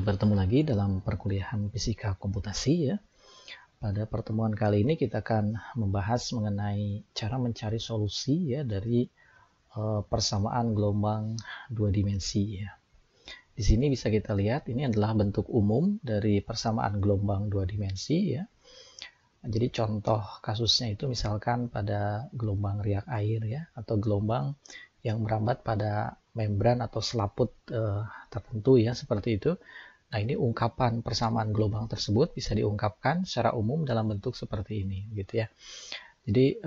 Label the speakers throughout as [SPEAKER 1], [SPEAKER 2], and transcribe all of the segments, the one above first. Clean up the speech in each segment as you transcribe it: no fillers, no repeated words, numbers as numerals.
[SPEAKER 1] Bertemu lagi dalam perkuliahan fisika komputasi ya. Pada pertemuan kali ini kita akan membahas mengenai cara mencari solusi ya dari persamaan gelombang dua dimensi ya. Di sini bisa kita lihat ini adalah bentuk umum dari persamaan gelombang dua dimensi ya. Jadi contoh kasusnya itu misalkan pada gelombang riak air ya, atau gelombang yang merambat pada membran atau selaput tertentu ya, seperti itu. Nah, ini ungkapan persamaan gelombang tersebut bisa diungkapkan secara umum dalam bentuk seperti ini gitu ya. Jadi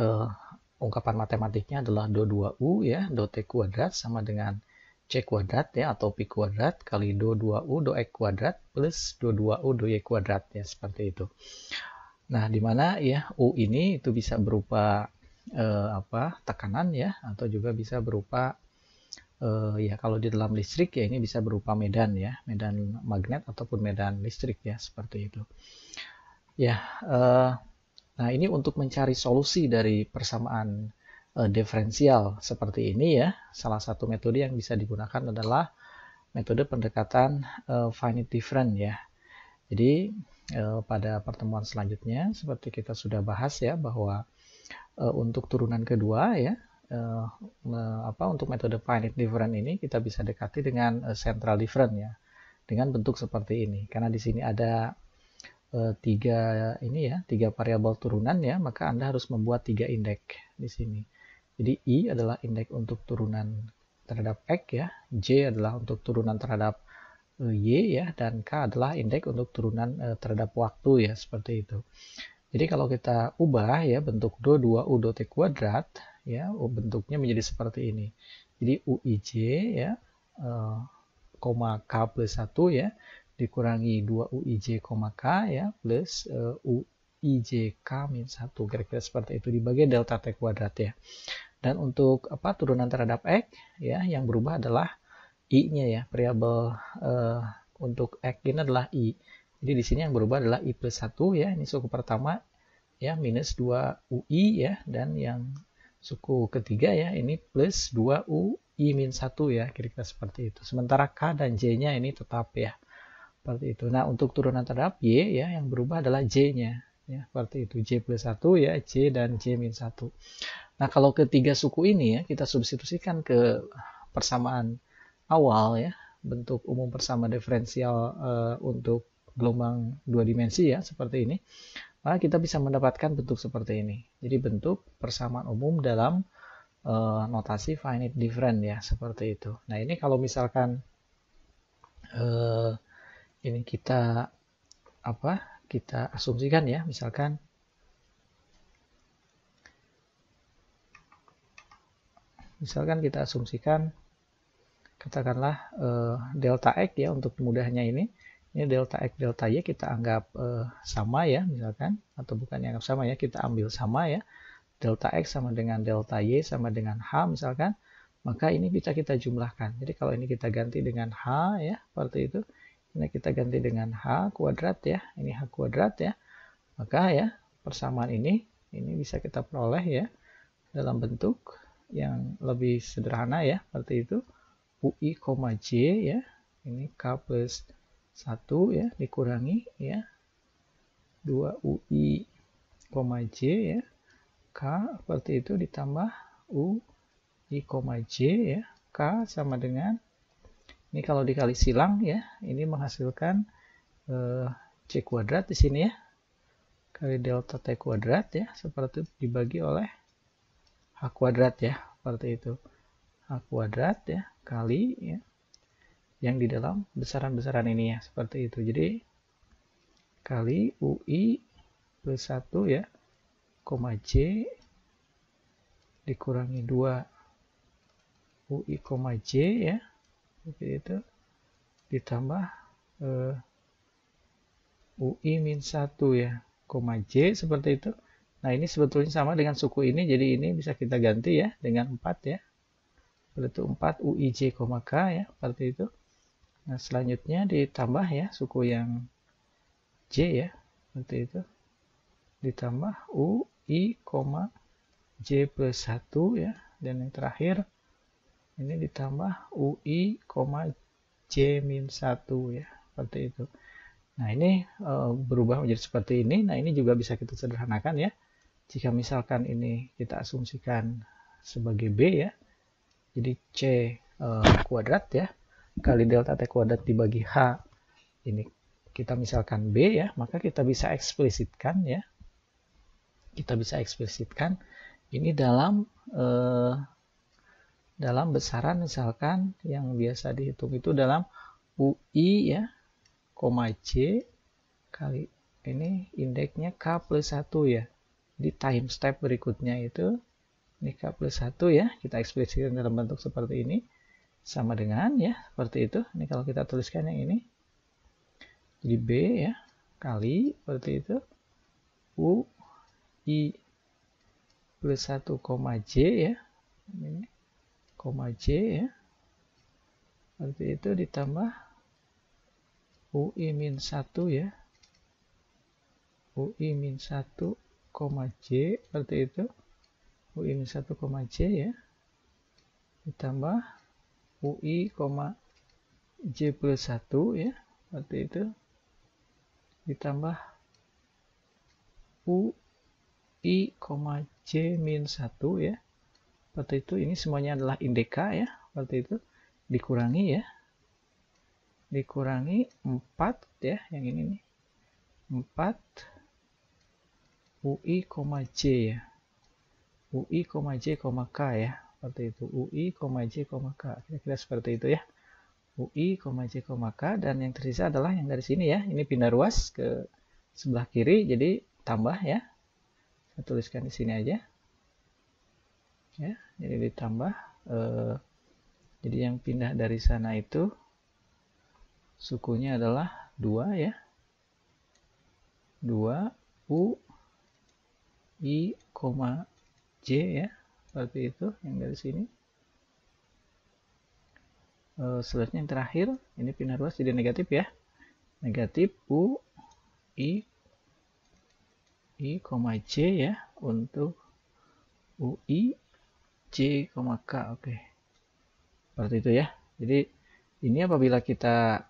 [SPEAKER 1] ungkapan matematiknya adalah do 2u ya, do t kuadrat sama dengan c kuadrat ya, atau pi kuadrat kali do 2u do x kuadrat plus do 2u do y kuadrat ya, seperti itu. Nah, di mana ya u ini itu bisa berupa tekanan ya, atau juga bisa berupa ya kalau di dalam listrik ya ini bisa berupa medan ya, medan magnet ataupun medan listrik ya, seperti itu. Ya, nah ini untuk mencari solusi dari persamaan diferensial seperti ini ya, salah satu metode yang bisa digunakan adalah metode pendekatan finite difference ya. Jadi pada pertemuan selanjutnya seperti kita sudah bahas ya, bahwa untuk turunan kedua ya, untuk metode finite difference ini kita bisa dekati dengan central difference ya, dengan bentuk seperti ini. Karena di sini ada tiga variabel turunan ya, maka Anda harus membuat 3 indeks di sini. Jadi I adalah indeks untuk turunan terhadap X ya, J adalah untuk turunan terhadap Y ya, dan K adalah indeks untuk turunan terhadap waktu ya, seperti itu. Jadi kalau kita ubah ya bentuk do 2u do t kuadrat ya, bentuknya menjadi seperti ini. Jadi uij ya, K plus 1 ya, dikurangi 2uij, K ya, plus uijk min 1, kira-kira seperti itu, dibagi delta t kuadrat ya. Dan untuk turunan terhadap X ya, yang berubah adalah I-nya ya, variabel untuk X ini adalah I. Jadi di sini yang berubah adalah I plus 1 ya, ini suku pertama ya, minus 2UI ya, dan yang suku ketiga ya, ini plus 2UI min 1 ya, kira-kira seperti itu. Sementara K dan J-nya ini tetap ya, seperti itu. Nah, untuk turunan terhadap Y ya, yang berubah adalah J-nya ya, seperti itu. J plus 1 ya, J dan J min 1. Nah, kalau ketiga suku ini ya, kita substitusikan ke persamaan awal ya, bentuk umum persamaan diferensial untuk gelombang dua dimensi ya, seperti ini, maka kita bisa mendapatkan bentuk seperti ini. Jadi bentuk persamaan umum dalam notasi finite difference ya, seperti itu. Nah, ini kalau misalkan ini kita asumsikan ya, misalkan kita asumsikan katakanlah delta X ya, untuk mudahnya ini delta X delta Y kita anggap sama ya, misalkan, atau bukan yang sama ya, kita ambil sama ya, delta X sama dengan delta Y sama dengan H misalkan, maka ini bisa kita jumlahkan. Jadi kalau ini kita ganti dengan H ya, seperti itu, ini kita ganti dengan H kuadrat ya, ini H kuadrat ya, maka ya persamaan ini bisa kita peroleh ya dalam bentuk yang lebih sederhana ya, seperti itu. UI, J ya, ini K plus 1 ya, dikurangi ya 2UI, J ya, K seperti itu, ditambah UI, J ya, K sama dengan, ini kalau dikali silang ya, ini menghasilkan C kuadrat di sini ya, kali delta T kuadrat ya, seperti itu, dibagi oleh H kuadrat ya, seperti itu. H kuadrat ya, kali ya, yang di dalam besaran-besaran ini ya, seperti itu. Jadi kali UI plus 1 ya, J dikurangi 2 UI, J ya, seperti itu, ditambah UI min 1 ya, J seperti itu. Nah, ini sebetulnya sama dengan suku ini, jadi ini bisa kita ganti ya dengan 4 ya, seperti itu, 4 UIJ, K ya, seperti itu. Nah, selanjutnya ditambah ya suku yang J ya, seperti itu, ditambah UI, J plus 1 ya, dan yang terakhir ini ditambah UI, J min 1 ya, seperti itu. Nah, ini berubah menjadi seperti ini. Nah, ini juga bisa kita sederhanakan ya. Jika misalkan ini kita asumsikan sebagai B ya, jadi C kuadrat ya, kali delta T kuadrat dibagi H, ini kita misalkan B ya, maka kita bisa eksplisitkan ya. Kita bisa eksplisitkan ini dalam besaran misalkan yang biasa dihitung itu dalam UI ya, C kali ini indeksnya K plus 1 ya. Di time step berikutnya itu ini K plus 1 ya, kita eksplisitkan dalam bentuk seperti ini, sama dengan ya, seperti itu. Ini kalau kita tuliskan yang ini, jadi B ya, kali, seperti itu, U, I plus 1, J ya, ini, J ya, seperti itu, ditambah UI min 1 ya, UI min 1, J, seperti itu, UI min 1, J ya, ditambah UI, J plus 1 ya, seperti itu, ditambah UI, J min 1 ya, seperti itu. Ini semuanya adalah indeks K ya, seperti itu, dikurangi ya, dikurangi 4 ya, yang ini nih, 4 UI, J ya, UI, J, K ya, seperti itu, UI, J, K, kira-kira seperti itu ya, UI, J, K, dan yang tersisa adalah yang dari sini ya, ini pindah ruas ke sebelah kiri, jadi tambah ya, saya tuliskan di sini aja ya, jadi ditambah jadi yang pindah dari sana itu sukunya adalah 2 ya, 2 U I, J ya, seperti itu yang dari sini. Selanjutnya yang terakhir, ini pindah ruas jadi negatif ya, negatif U I, J ya, untuk UI, J, K, oke. Seperti itu ya. Jadi ini apabila kita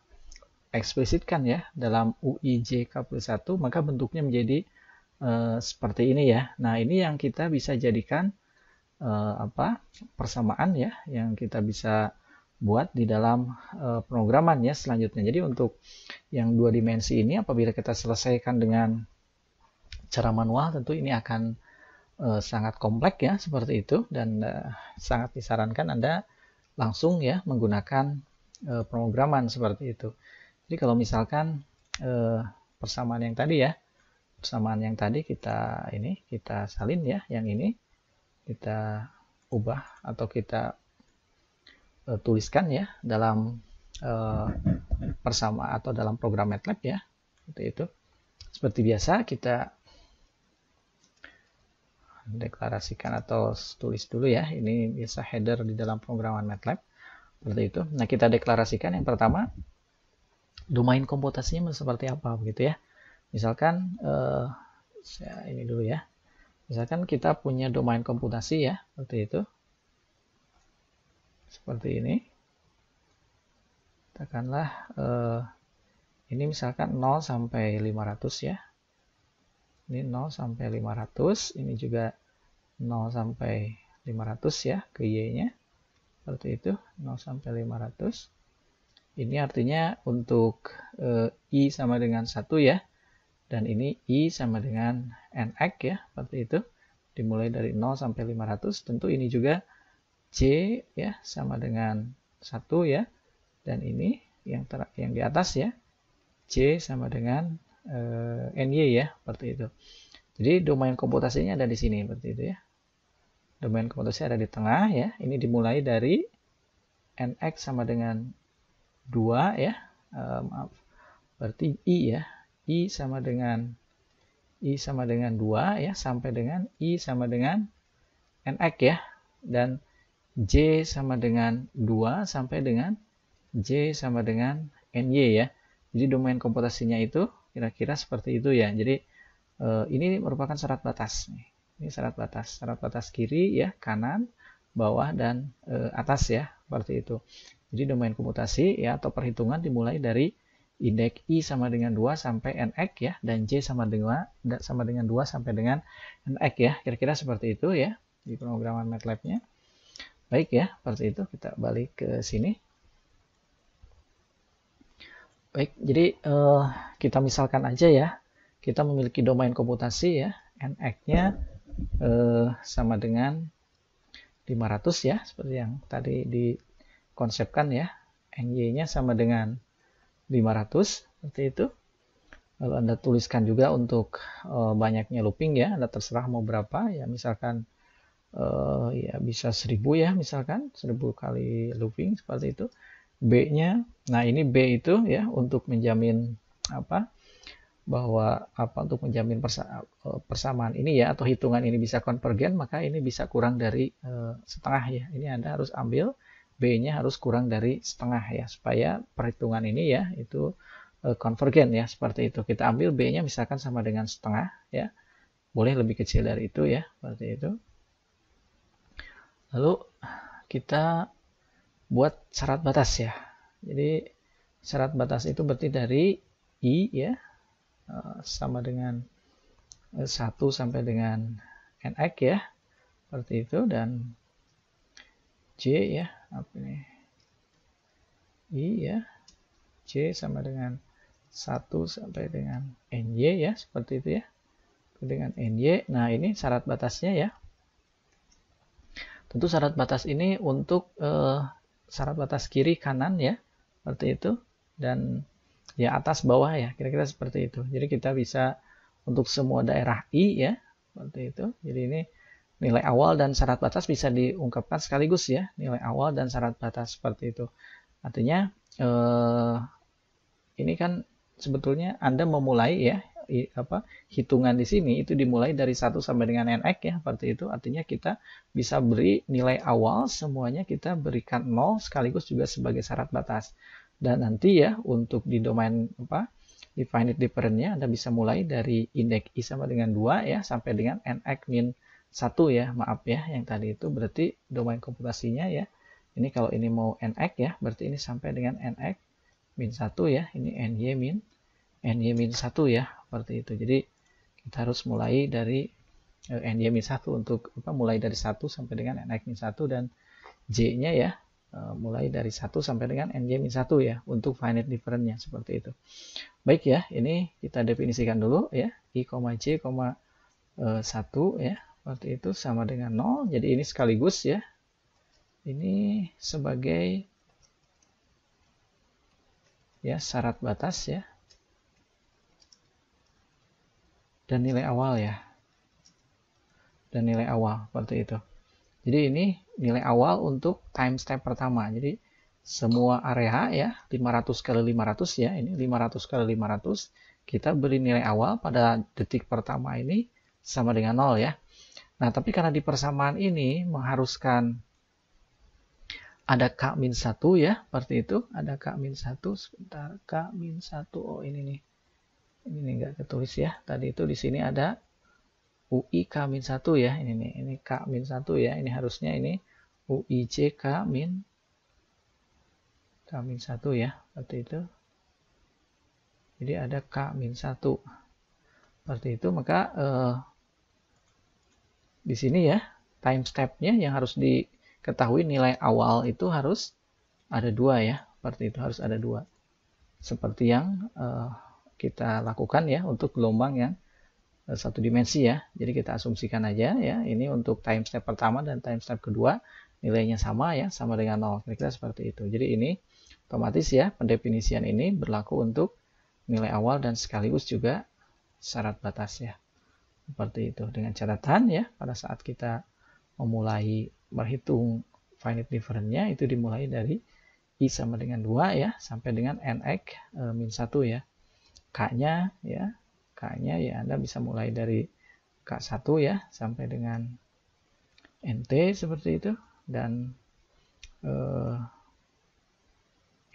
[SPEAKER 1] eksplisitkan ya dalam UI, J, K plus 1, maka bentuknya menjadi seperti ini ya. Nah, ini yang kita bisa jadikan persamaan ya, yang kita bisa buat di dalam pemrograman ya selanjutnya. Jadi untuk yang 2 dimensi ini apabila kita selesaikan dengan cara manual, tentu ini akan sangat kompleks ya, seperti itu, dan sangat disarankan Anda langsung ya menggunakan pemrograman seperti itu. Jadi kalau misalkan persamaan yang tadi ya, persamaan yang tadi kita salin ya, yang ini kita ubah atau kita tuliskan ya dalam persamaan atau dalam program MATLAB ya, seperti itu. Seperti biasa kita deklarasikan atau tulis dulu ya, ini biasa header di dalam pemrograman MATLAB seperti itu. Nah, kita deklarasikan yang pertama domain komputasinya seperti apa begitu ya. Misalkan saya ini dulu ya, misalkan kita punya domain komputasi ya, seperti itu, seperti ini. Katakanlah ini misalkan 0 sampai 500 ya, ini 0 sampai 500, ini juga 0 sampai 500 ya ke Y-nya, seperti itu, 0 sampai 500. Ini artinya untuk I sama dengan 1 ya, dan ini I sama dengan NX ya, seperti itu, dimulai dari 0 sampai 500. Tentu ini juga J ya sama dengan 1 ya, dan ini yang di atas ya, J sama dengan NY ya, seperti itu. Jadi domain komputasinya ada di sini, seperti itu ya. Domain komputasi ada di tengah ya. Ini dimulai dari NX sama dengan 2 ya. Maaf. Berarti I ya. I sama dengan 2 ya, sampai dengan I sama dengan NX ya. Dan J sama dengan 2 sampai dengan J sama dengan NY ya. Jadi domain komputasinya itu kira-kira seperti itu ya. Jadi ini merupakan syarat batas. Ini syarat batas kiri ya, kanan, bawah, dan atas ya, seperti itu. Jadi domain komputasi ya atau perhitungan dimulai dari indeks I sama dengan 2 sampai NX ya, dan J sama dengan 2 sampai dengan NX ya. Kira-kira seperti itu ya di pemrograman MATLAB-nya. Baik ya, seperti itu. Kita balik ke sini. Baik, jadi kita misalkan aja ya, kita memiliki domain komputasi ya, NX-nya sama dengan 500 ya, seperti yang tadi dikonsepkan ya. NY-nya sama dengan 500, seperti itu. Lalu Anda tuliskan juga untuk banyaknya looping ya, Anda terserah mau berapa ya, misalkan ya bisa 1000 ya, misalkan 1000 kali looping seperti itu. B-nya, nah ini B itu ya untuk menjamin apa? Bahwa untuk menjamin persamaan ini ya, atau hitungan ini bisa konvergen, maka ini bisa kurang dari setengah ya. Ini Anda harus ambil B-nya harus kurang dari setengah ya, supaya perhitungan ini ya itu konvergen ya, seperti itu. Kita ambil B-nya misalkan sama dengan setengah ya, boleh lebih kecil dari itu ya, seperti itu. Lalu kita buat syarat batas ya. Jadi syarat batas itu berarti dari I ya sama dengan 1 sampai dengan NX ya, seperti itu, dan J ya, apa ini, I ya, J sama dengan 1 sampai dengan NY ya, seperti itu ya, dengan NY. Nah ini syarat batasnya ya. Tentu syarat batas ini untuk syarat batas kiri kanan ya, seperti itu, dan ya atas bawah ya, kira-kira seperti itu. Jadi kita bisa untuk semua daerah I ya, seperti itu. Jadi ini nilai awal dan syarat batas bisa diungkapkan sekaligus ya, nilai awal dan syarat batas seperti itu. Artinya ini kan sebetulnya Anda memulai ya hitungan di sini itu dimulai dari 1 sampai dengan NX ya, seperti itu. Artinya kita bisa beri nilai awal semuanya kita berikan 0 sekaligus juga sebagai syarat batas. Dan nanti ya untuk di domain di finite difference-nya Anda bisa mulai dari indeks I sama dengan 2 ya sampai dengan NX min 1 ya. Maaf ya, yang tadi itu berarti domain komputasinya ya. Ini kalau ini mau NX ya, berarti ini sampai dengan NX min 1 ya. Ini NY min 1 ya, seperti itu. Jadi kita harus mulai dari NY min 1 untuk mulai dari 1 sampai dengan NX min 1, dan J-nya ya mulai dari 1 sampai dengan NY min 1 ya untuk finite difference-nya, seperti itu. Baik ya, ini kita definisikan dulu ya, I, J, 1 ya, seperti itu sama dengan 0. Jadi ini sekaligus ya. Ini sebagai ya syarat batas ya. Dan nilai awal ya. Dan nilai awal seperti itu. Jadi ini nilai awal untuk time step pertama. Jadi semua area ya 500 kali 500 ya. Ini 500 kali 500. Kita beri nilai awal pada detik pertama ini sama dengan 0 ya. Nah, tapi karena di persamaan ini mengharuskan ada K-1 ya, seperti itu. Ada K-1, sebentar, K-1, oh ini nih. Ini enggak ketulis ya. Tadi itu di sini ada UI K-1 ya. Ini nih, ini K-1 ya. Ini harusnya ini UIJ K-1 ya, seperti itu. Jadi ada K-1. Seperti itu, maka di sini ya, time step-nya yang harus diketahui nilai awal itu harus ada 2 ya. Seperti itu, harus ada 2. Seperti yang kita lakukan ya untuk gelombang yang satu dimensi ya. Jadi kita asumsikan aja ya, ini untuk time step pertama dan time step kedua nilainya sama ya, sama dengan 0. Kira-kira seperti itu. Jadi ini otomatis ya, pendefinisian ini berlaku untuk nilai awal dan sekaligus juga syarat batas ya. Seperti itu. Dengan catatan ya, pada saat kita memulai berhitung finite difference-nya itu dimulai dari I sama dengan 2 ya, sampai dengan NX min 1 ya. K-nya ya, Anda bisa mulai dari K1 ya sampai dengan NT seperti itu, dan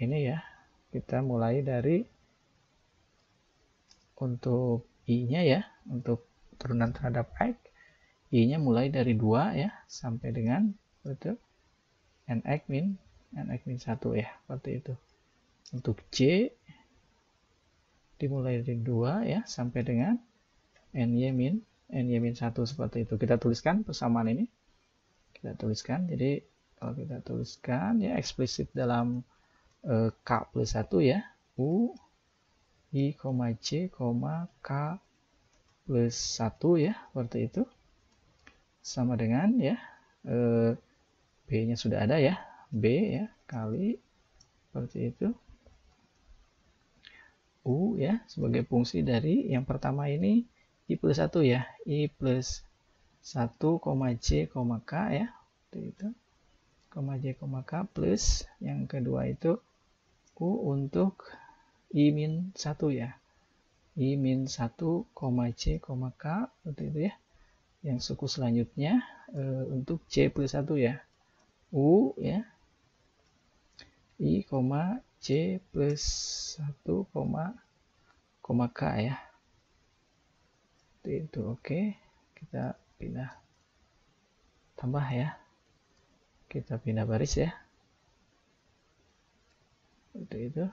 [SPEAKER 1] ini ya kita mulai dari untuk I-nya ya, untuk turunan terhadap X, I-nya mulai dari 2 ya sampai dengan betul NX min 1 ya, seperti itu. Untuk J dimulai dari 2 ya sampai dengan ny-1 seperti itu. Kita tuliskan persamaan ini. Kita tuliskan. Jadi kalau kita tuliskan ya eksplisit dalam k plus 1 ya. U I, J, K plus 1 ya, seperti itu. Sama dengan ya, B-nya sudah ada ya, B ya, kali, seperti itu. U ya, sebagai fungsi dari yang pertama ini, I plus 1 ya, I plus 1, J, K ya, seperti itu. J, K plus, yang kedua itu U untuk I min 1 ya. I min 1, J, K, seperti itu ya. Yang suku selanjutnya untuk J plus 1 ya. U ya. I, J plus 1, K ya. Seperti itu, oke. Kita pindah. Tambah ya. Kita pindah baris ya. Seperti itu.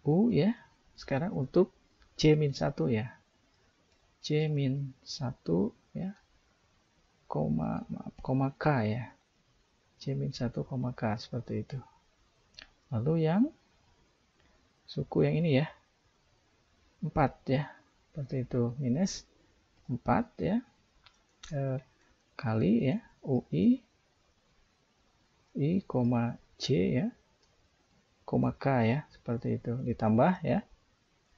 [SPEAKER 1] U ya. Sekarang untuk J min 1 ya. J min 1 ya. K ya. J min 1, K seperti itu. Lalu yang suku yang ini ya. 4 ya. Seperti itu. Minus 4 ya. Kali ya. UI I, J ya. K ya. Seperti itu. Ditambah ya.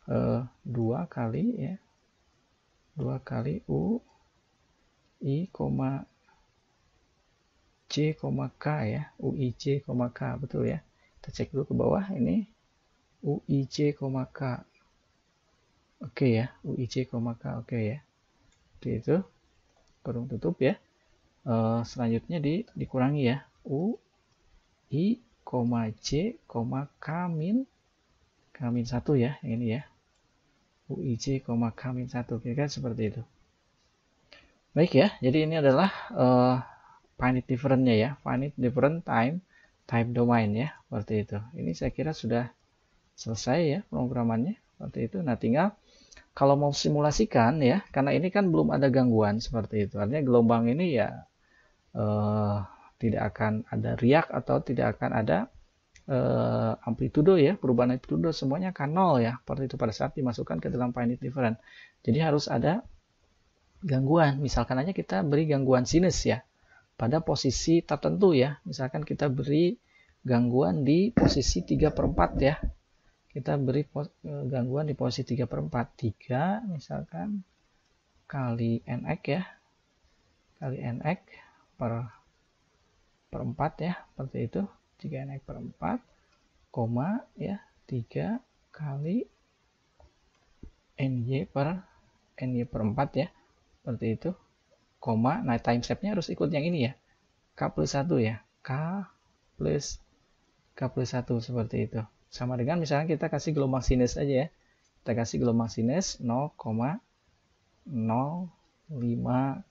[SPEAKER 1] 2 kali ya. 2 kali U I, J, K ya. UI J, K. Betul ya. Kita cek dulu ke bawah. Ini UI J, K. Oke ya. UI J, K. Oke ya. Seperti itu. Kurung tutup ya. Selanjutnya dikurangi ya. U I, J, K min 1 ya. Ini ya. UI J, K min 1. Kira-kira seperti itu. Baik ya. Jadi ini adalah finite different-nya ya. Finite different time domain ya. Seperti itu. Ini saya kira sudah selesai ya pemrogramannya. Seperti itu. Nah tinggal kalau mau simulasikan ya. Karena ini kan belum ada gangguan seperti itu. Artinya gelombang ini ya tidak akan ada riak atau tidak akan ada amplitudo ya, perubahan amplitudo semuanya akan 0 ya, seperti itu pada saat dimasukkan ke dalam finite different. Jadi harus ada gangguan, misalkan aja kita beri gangguan sinus ya, pada posisi tertentu ya, misalkan kita beri gangguan di posisi 3/4 ya, kita beri gangguan di posisi 3/4, 3 misalkan kali nx ya, kali nx per 4 ya, seperti itu. 3nx per 4, koma ya 3 kali ny per 4 ya, seperti itu, koma. Nah time step-nya harus ikut yang ini ya, k plus 1 ya, k plus 1 seperti itu. Sama dengan misalnya kita kasih gelombang sinus aja ya, kita kasih gelombang sinus 0,05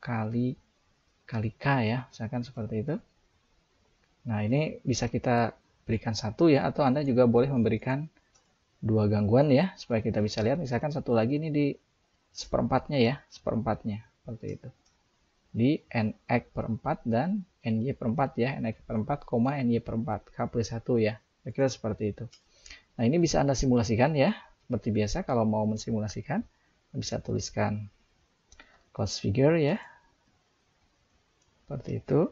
[SPEAKER 1] kali k ya, misalkan seperti itu. Nah ini bisa kita berikan 1 ya, atau Anda juga boleh memberikan 2 gangguan ya, supaya kita bisa lihat. Misalkan satu lagi ini di seperempatnya ya, seperempatnya seperti itu, di nx per 4 dan ny per 4 ya, nx per 4, ny per 4, k plus 1 ya, kira-kira seperti itu. Nah ini bisa Anda simulasikan ya, seperti biasa. Kalau mau mensimulasikan bisa tuliskan cos figure ya, seperti itu.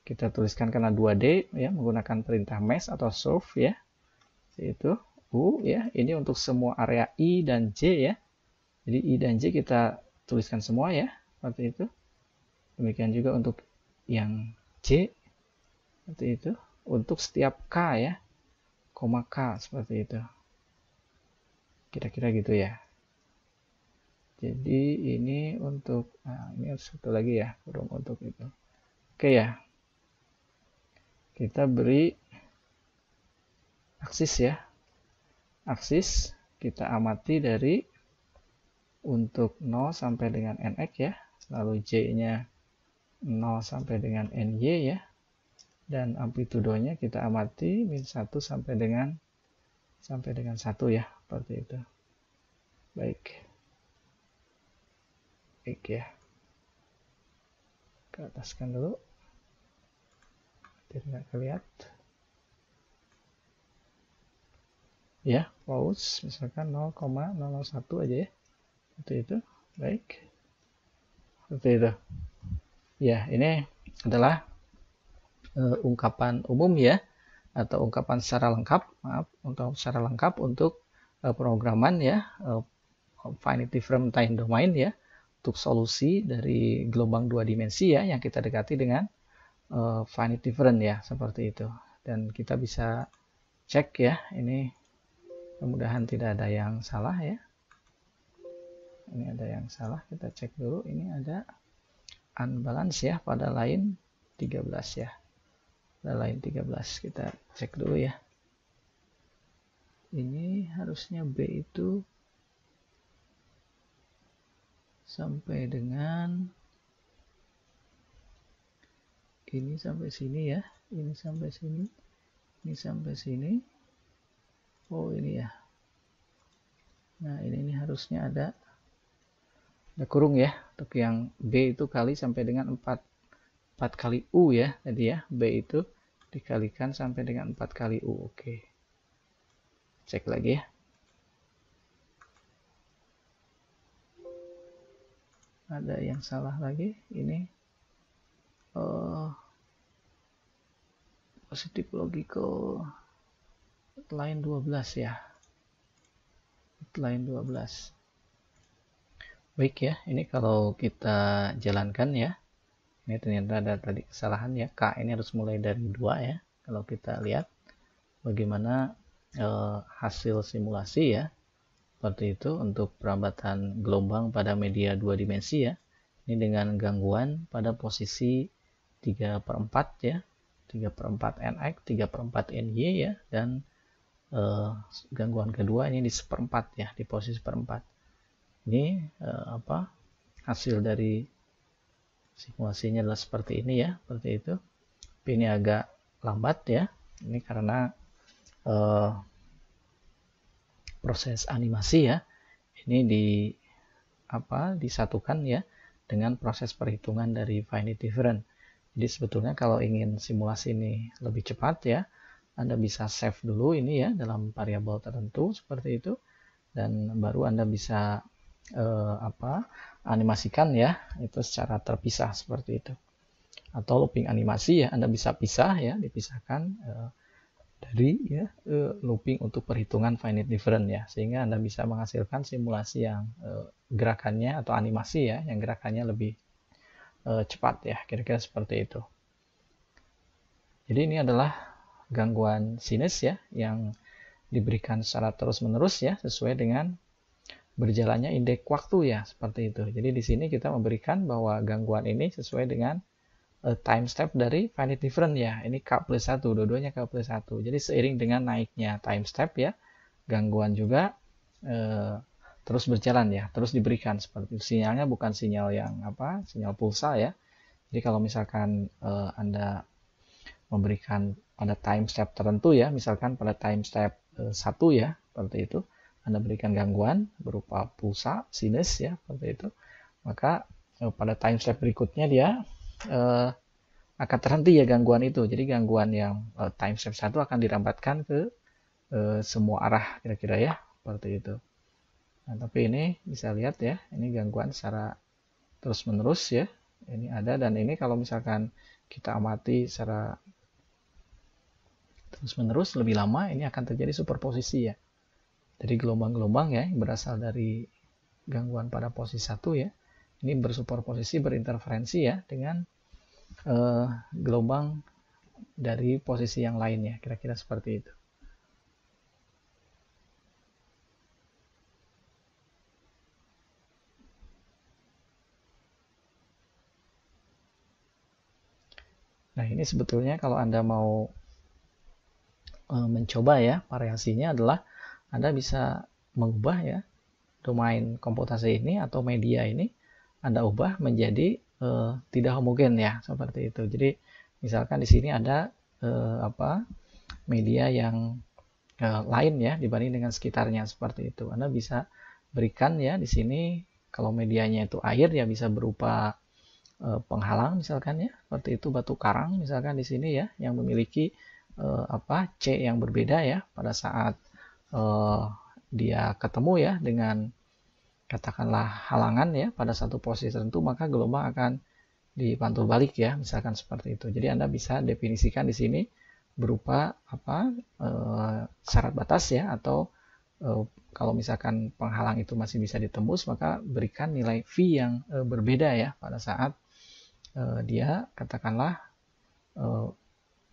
[SPEAKER 1] Kita tuliskan karena 2D ya, menggunakan perintah mesh atau solve ya. Itu U ya, ini untuk semua area I dan J ya. Jadi I dan J kita tuliskan semua ya, seperti itu. Demikian juga untuk yang J, seperti itu. Untuk setiap K ya, koma K, seperti itu. Kira-kira gitu ya. Jadi ini untuk, nah ini satu lagi ya, kurung untuk itu. Oke ya. Kita beri aksis ya. Aksis kita amati dari untuk 0 sampai dengan nx ya. Lalu J-nya 0 sampai dengan ny ya. Dan amplitudonya kita amati min 1 sampai dengan sampai dengan 1 ya, seperti itu. Baik ya, ke ataskan dulu biar nggak kelihatan ya. Pause misalkan 0,001 aja ya, seperti itu. Baik, seperti itu ya. Ini adalah ungkapan umum ya, atau ungkapan secara lengkap, untuk pemrograman ya, finite different time domain ya, untuk solusi dari gelombang 2 dimensi ya, yang kita dekati dengan finite different ya, seperti itu. Dan kita bisa cek ya, ini mudah-mudahan tidak ada yang salah ya. Ini ada yang salah, kita cek dulu. Ini ada unbalance ya pada line 13 ya. Pada line 13 kita cek dulu ya. Ini harusnya B itu sampai dengan ini sampai sini ya. Ini sampai sini. Ini sampai sini. Oh ini ya. Nah ini harusnya ada kurung ya, untuk yang B itu kali sampai dengan 4 kali U ya tadi ya. B itu dikalikan sampai dengan 4 kali U. Oke, cek lagi ya. Ada yang salah lagi. Ini positive logical line 12 ya, line 12. Baik ya, ini kalau kita jalankan ya, ini ternyata ada tadi kesalahan ya, K ini harus mulai dari 2 ya. Kalau kita lihat bagaimana hasil simulasi ya, seperti itu untuk perambatan gelombang pada media 2 dimensi ya. Ini dengan gangguan pada posisi 3/4 ya, 3/4 NX, 3/4 NY ya, dan gangguan kedua ini di 1/4 ya, di posisi 1/4. Ini hasil dari simulasinya adalah seperti ini ya, seperti itu. Tapi ini agak lambat ya, ini karena proses animasi ya, ini disatukan ya dengan proses perhitungan dari finite different. Jadi sebetulnya kalau ingin simulasi ini lebih cepat ya, Anda bisa save dulu ini ya dalam variabel tertentu seperti itu, dan baru Anda bisa animasikan ya itu secara terpisah seperti itu. Atau looping animasi ya, Anda bisa pisah ya, dipisahkan dari ya looping untuk perhitungan finite different ya, sehingga Anda bisa menghasilkan simulasi yang gerakannya atau animasi ya yang gerakannya lebih cepat ya, kira-kira seperti itu. Jadi ini adalah gangguan sinus ya yang diberikan secara terus-menerus ya, sesuai dengan berjalannya indeks waktu ya, seperti itu. Jadi di sini kita memberikan bahwa gangguan ini sesuai dengan time step dari finite different ya. Ini K+1, dua-duanya K+1. Jadi seiring dengan naiknya time step ya, gangguan juga terus berjalan ya, terus diberikan seperti itu. Sinyalnya bukan sinyal yang sinyal pulsa ya. Jadi kalau misalkan Anda memberikan pada time step tertentu ya, misalkan pada time step 1 ya, seperti itu, Anda berikan gangguan berupa pulsa sinus ya, seperti itu, maka pada time step berikutnya dia akan terhenti ya gangguan itu. Jadi gangguan yang time step 1 akan dirambatkan ke semua arah kira-kira ya, seperti itu. Nah, tapi ini bisa lihat ya, ini gangguan secara terus-menerus ya, ini ada, dan ini kalau misalkan kita amati secara terus-menerus lebih lama, ini akan terjadi superposisi ya. Jadi gelombang-gelombang ya yang berasal dari gangguan pada posisi 1 ya, ini bersuperposisi, berinterferensi ya dengan gelombang dari posisi yang lain ya, kira-kira seperti itu. Nah ini sebetulnya kalau Anda mau mencoba ya, variasinya adalah Anda bisa mengubah ya domain komputasi ini atau media ini, Anda ubah menjadi tidak homogen ya, seperti itu. Jadi misalkan di sini ada media yang lain ya dibanding dengan sekitarnya seperti itu. Anda bisa berikan ya di sini kalau medianya itu air ya bisa berupa penghalang misalkan ya, seperti itu batu karang misalkan di sini ya yang memiliki C yang berbeda ya pada saat dia ketemu ya dengan katakanlah halangan ya pada satu posisi tertentu, maka gelombang akan dipantul balik ya misalkan seperti itu. Jadi Anda bisa definisikan di sini berupa syarat batas ya, atau kalau misalkan penghalang itu masih bisa ditembus maka berikan nilai V yang berbeda ya pada saat dia katakanlah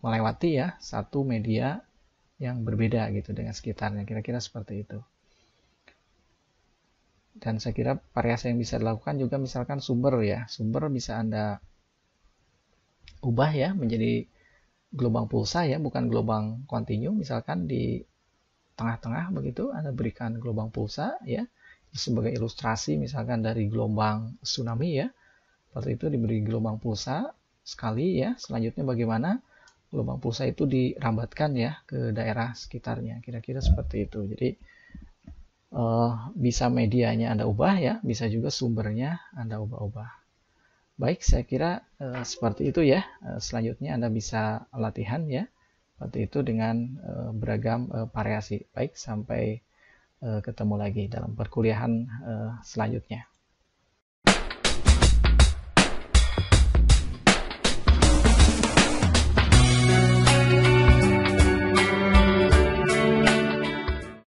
[SPEAKER 1] melewati ya satu media yang berbeda gitu dengan sekitarnya, kira-kira seperti itu. Dan saya kira variasi yang bisa dilakukan juga misalkan sumber ya, sumber bisa Anda ubah ya menjadi gelombang pulsa ya, bukan gelombang kontinu. Misalkan di tengah-tengah begitu Anda berikan gelombang pulsa ya sebagai ilustrasi misalkan dari gelombang tsunami ya, seperti itu diberi gelombang pulsa sekali ya. Selanjutnya bagaimana gelombang pulsa itu dirambatkan ya ke daerah sekitarnya, kira-kira seperti itu. Jadi bisa medianya Anda ubah ya, bisa juga sumbernya Anda ubah-ubah. Baik, saya kira seperti itu ya. Selanjutnya Anda bisa latihan ya, seperti itu dengan beragam variasi. Baik, sampai ketemu lagi dalam perkuliahan selanjutnya.